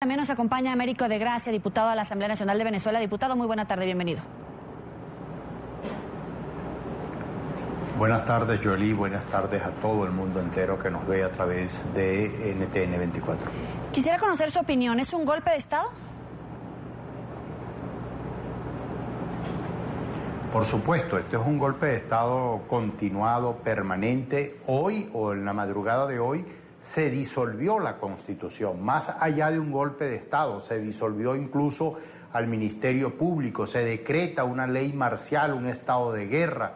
También nos acompaña Américo de Gracia, diputado a la Asamblea Nacional de Venezuela. Diputado, muy buena tarde, bienvenido. Buenas tardes, Joely. Buenas tardes a todo el mundo entero que nos ve a través de NTN 24. Quisiera conocer su opinión. ¿Es un golpe de Estado? Por supuesto, este es un golpe de Estado continuado, permanente. Hoy o en la madrugada de hoy se disolvió la Constitución. Más allá de un golpe de Estado, se disolvió incluso al Ministerio Público, se decreta una ley marcial, un estado de guerra,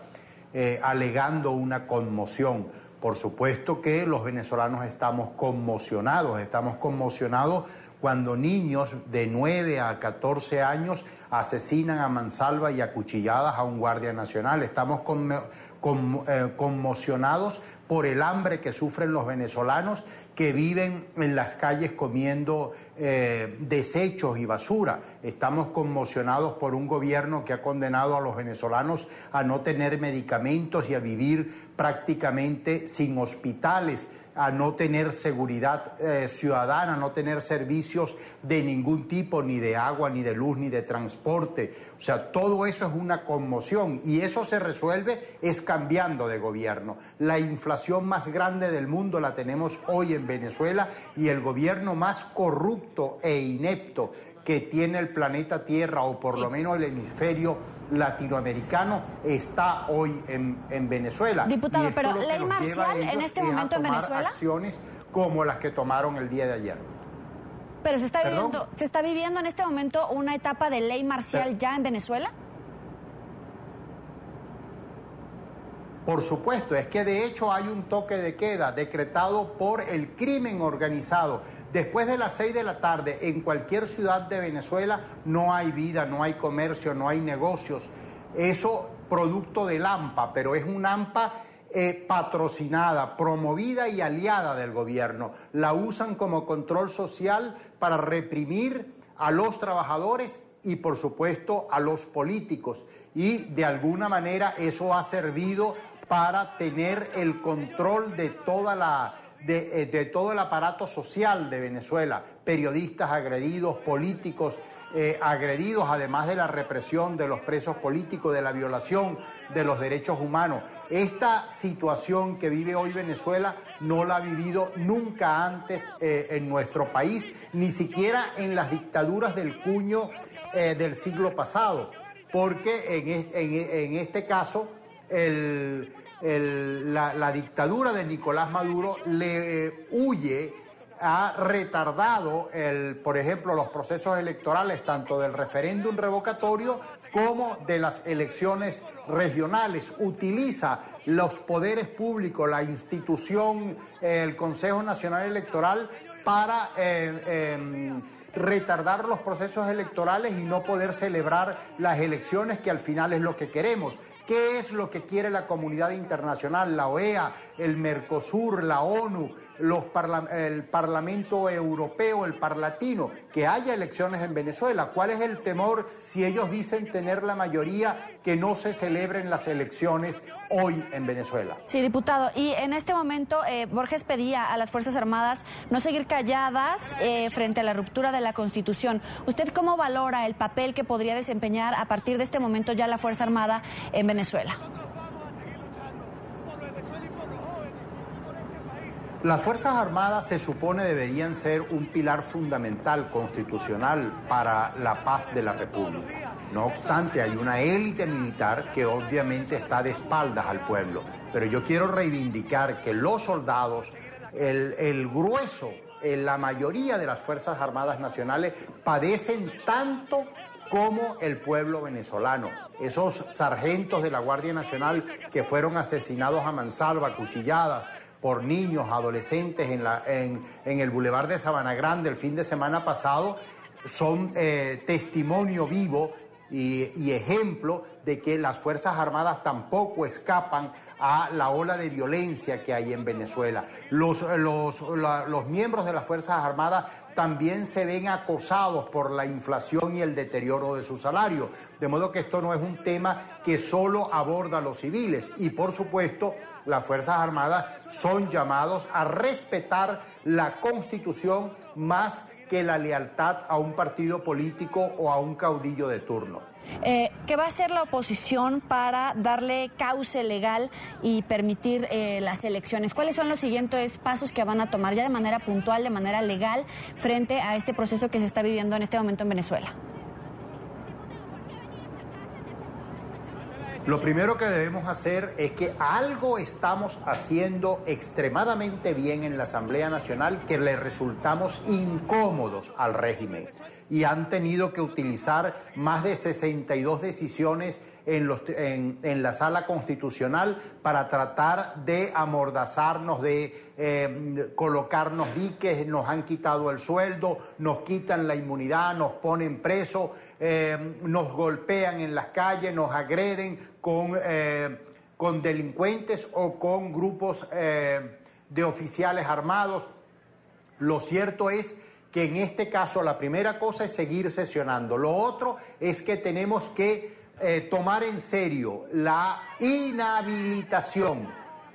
alegando una conmoción. Por supuesto que los venezolanos estamos conmocionados cuando niños de 9 a 14 años asesinan a mansalva y a cuchilladas a un guardia nacional. Estamos conmocionados por el hambre que sufren los venezolanos que viven en las calles comiendo desechos y basura. Estamos conmocionados por un gobierno que ha condenado a los venezolanos a no tener medicamentos y a vivir prácticamente sin hospitales, a no tener seguridad ciudadana, a no tener servicios de ningún tipo, ni de agua, ni de luz, ni de transporte. O sea, todo eso es una conmoción y eso se resuelve es cambiando de gobierno. La inflación más grande del mundo la tenemos hoy en Venezuela y el gobierno más corrupto e inepto que tiene el planeta Tierra, o por lo menos el hemisferio latinoamericano, está hoy en Venezuela. Diputado, pero ley marcial en este momento en Venezuela. Acciones como las que tomaron el día de ayer. Pero se está viviendo en este momento una etapa de ley marcial ya en Venezuela. Por supuesto, es que de hecho hay un toque de queda decretado por el crimen organizado. Después de las 6 de la tarde, en cualquier ciudad de Venezuela no hay vida, no hay comercio, no hay negocios. Eso producto del AMPA, pero es un AMPA patrocinada, promovida y aliada del gobierno. La usan como control social para reprimir a los trabajadores y, por supuesto, a los políticos. Y de alguna manera eso ha servido para tener el control de de todo el aparato social de Venezuela, periodistas agredidos, políticos agredidos, además de la represión de los presos políticos, de la violación de los derechos humanos. Esta situación que vive hoy Venezuela no la ha vivido nunca antes en nuestro país, ni siquiera en las dictaduras del cuño del siglo pasado, porque en este caso la dictadura de Nicolás Maduro ha retardado, por ejemplo, los procesos electorales, tanto del referéndum revocatorio como de las elecciones regionales. Utiliza los poderes públicos, la institución, el Consejo Nacional Electoral, para retardar los procesos electorales y no poder celebrar las elecciones, que al final es lo que queremos. ¿Qué es lo que quiere la comunidad internacional, la OEA, el Mercosur, la ONU, el Parlamento Europeo, el Parlatino? Que haya elecciones en Venezuela. ¿Cuál es el temor si ellos dicen tener la mayoría, que no se celebren las elecciones hoy en Venezuela? Sí, diputado. Y en este momento Borges pedía a las Fuerzas Armadas no seguir calladas frente a la ruptura de la Constitución. ¿Usted cómo valora el papel que podría desempeñar a partir de este momento ya la Fuerza Armada en Venezuela? Las Fuerzas Armadas se supone deberían ser un pilar fundamental constitucional para la paz de la República. No obstante, hay una élite militar que obviamente está de espaldas al pueblo. Pero yo quiero reivindicar que los soldados, el grueso, la mayoría de las Fuerzas Armadas nacionales padecen tanto como el pueblo venezolano. Esos sargentos de la Guardia Nacional que fueron asesinados a mansalva, cuchilladas por niños, adolescentes en el Boulevard de Sabana Grande el fin de semana pasado, son testimonio vivo y ejemplo de que las Fuerzas Armadas tampoco escapan a la ola de violencia que hay en Venezuela. Los miembros de las Fuerzas Armadas también se ven acosados por la inflación y el deterioro de su salario, de modo que esto no es un tema que solo aborda a los civiles. Y por supuesto, las Fuerzas Armadas son llamados a respetar la Constitución más que la lealtad a un partido político o a un caudillo de turno. ¿Qué va a hacer la oposición para darle cauce legal y permitir las elecciones? ¿Cuáles son los siguientes pasos que van a tomar ya de manera puntual, de manera legal, frente a este proceso que se está viviendo en este momento en Venezuela? Lo primero que debemos hacer es que algo estamos haciendo extremadamente bien en la Asamblea Nacional, que le resultamos incómodos al régimen y han tenido que utilizar más de 62 decisiones en la Sala Constitucional para tratar de amordazarnos, de colocarnos diques. Nos han quitado el sueldo, nos quitan la inmunidad, nos ponen presos, nos golpean en las calles, nos agreden con delincuentes o con grupos de oficiales armados. Lo cierto es que en este caso la primera cosa es seguir sesionando. Lo otro es que tenemos que tomar en serio la inhabilitación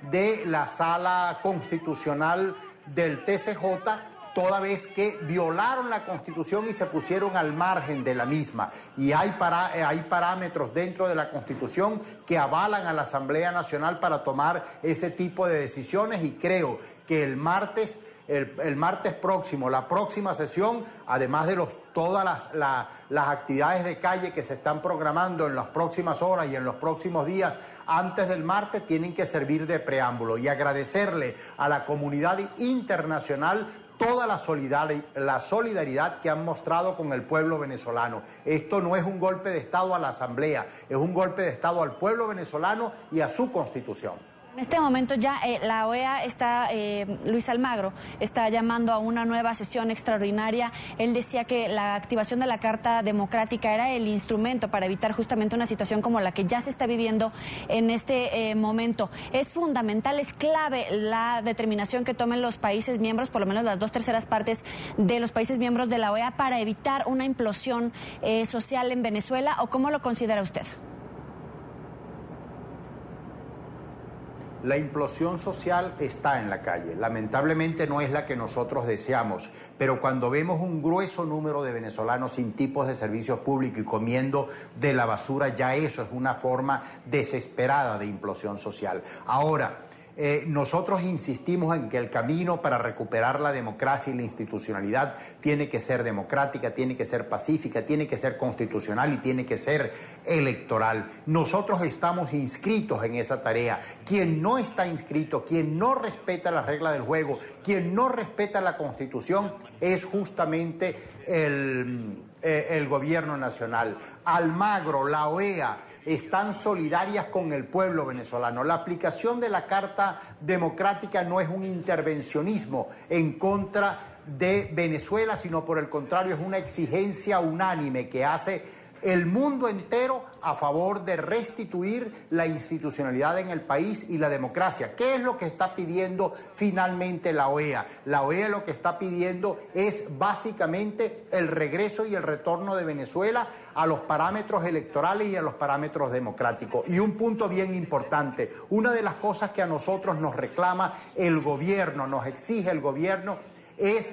de la Sala Constitucional del TCJ, toda vez que violaron la Constitución y se pusieron al margen de la misma. Y hay parámetros dentro de la Constitución que avalan a la Asamblea Nacional para tomar ese tipo de decisiones, y creo que el martes próximo, la próxima sesión, además de todas las actividades de calle que se están programando en las próximas horas y en los próximos días antes del martes, tienen que servir de preámbulo, y agradecerle a la comunidad internacional toda la solidaridad que han mostrado con el pueblo venezolano. Esto no es un golpe de Estado a la Asamblea, es un golpe de Estado al pueblo venezolano y a su Constitución. En este momento ya la OEA está, Luis Almagro, está llamando a una nueva sesión extraordinaria. Él decía que la activación de la Carta Democrática era el instrumento para evitar justamente una situación como la que ya se está viviendo en este momento. Es fundamental, es clave la determinación que tomen los países miembros, por lo menos las 2/3 partes de los países miembros de la OEA, para evitar una implosión social en Venezuela, ¿o cómo lo considera usted? La implosión social está en la calle. Lamentablemente no es la que nosotros deseamos, pero cuando vemos un grueso número de venezolanos sin tipos de servicios públicos y comiendo de la basura, ya eso es una forma desesperada de implosión social. Ahora, nosotros insistimos en que el camino para recuperar la democracia y la institucionalidad tiene que ser democrática, tiene que ser pacífica, tiene que ser constitucional y tiene que ser electoral. Nosotros estamos inscritos en esa tarea. Quien no está inscrito, quien no respeta las reglas del juego, quien no respeta la Constitución, es justamente el gobierno nacional. Almagro, la OEA, están solidarias con el pueblo venezolano. La aplicación de la Carta Democrática no es un intervencionismo en contra de Venezuela, sino por el contrario es una exigencia unánime que hace el mundo entero a favor de restituir la institucionalidad en el país y la democracia. ¿Qué es lo que está pidiendo finalmente la OEA? La OEA lo que está pidiendo es básicamente el regreso y el retorno de Venezuela a los parámetros electorales y a los parámetros democráticos. Y un punto bien importante, una de las cosas que a nosotros nos reclama el gobierno, nos exige el gobierno, es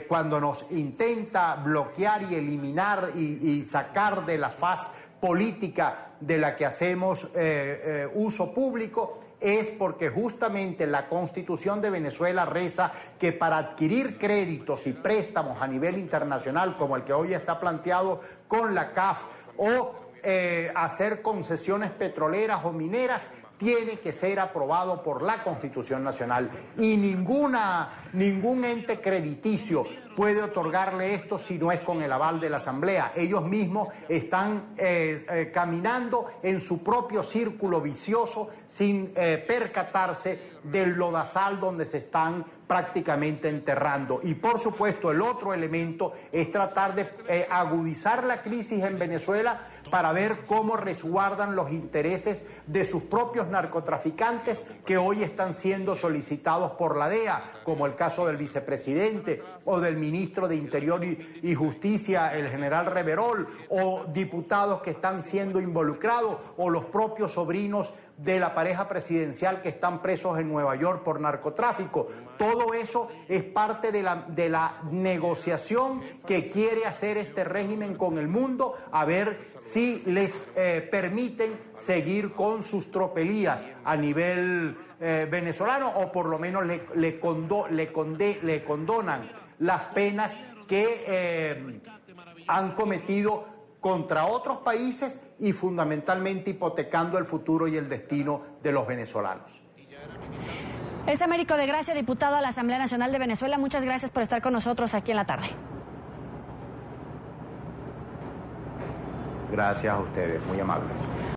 cuando nos intenta bloquear y eliminar y sacar de la faz política de la que hacemos uso público, es porque justamente la Constitución de Venezuela reza que para adquirir créditos y préstamos a nivel internacional, como el que hoy está planteado con la CAF, o hacer concesiones petroleras o mineras, tiene que ser aprobado por la Constitución Nacional, y ningún ente crediticio puede otorgarle esto si no es con el aval de la Asamblea. Ellos mismos están caminando en su propio círculo vicioso sin percatarse del lodazal donde se están prácticamente enterrando. Y por supuesto el otro elemento es tratar de agudizar la crisis en Venezuela para ver cómo resguardan los intereses de sus propios narcotraficantes que hoy están siendo solicitados por la DEA, como el caso del vicepresidente o del ministro de Interior y Justicia, el general Reverol, o diputados que están siendo involucrados, o los propios sobrinos de la pareja presidencial que están presos en Nueva York por narcotráfico. Todo eso es parte de la negociación que quiere hacer este régimen con el mundo, a ver si les permiten seguir con sus tropelías a nivel venezolano, o por lo menos le condonan las penas que han cometido contra otros países y fundamentalmente hipotecando el futuro y el destino de los venezolanos. Es Américo de Gracia, diputado a la Asamblea Nacional de Venezuela. Muchas gracias por estar con nosotros aquí en la tarde. Gracias a ustedes, muy amables.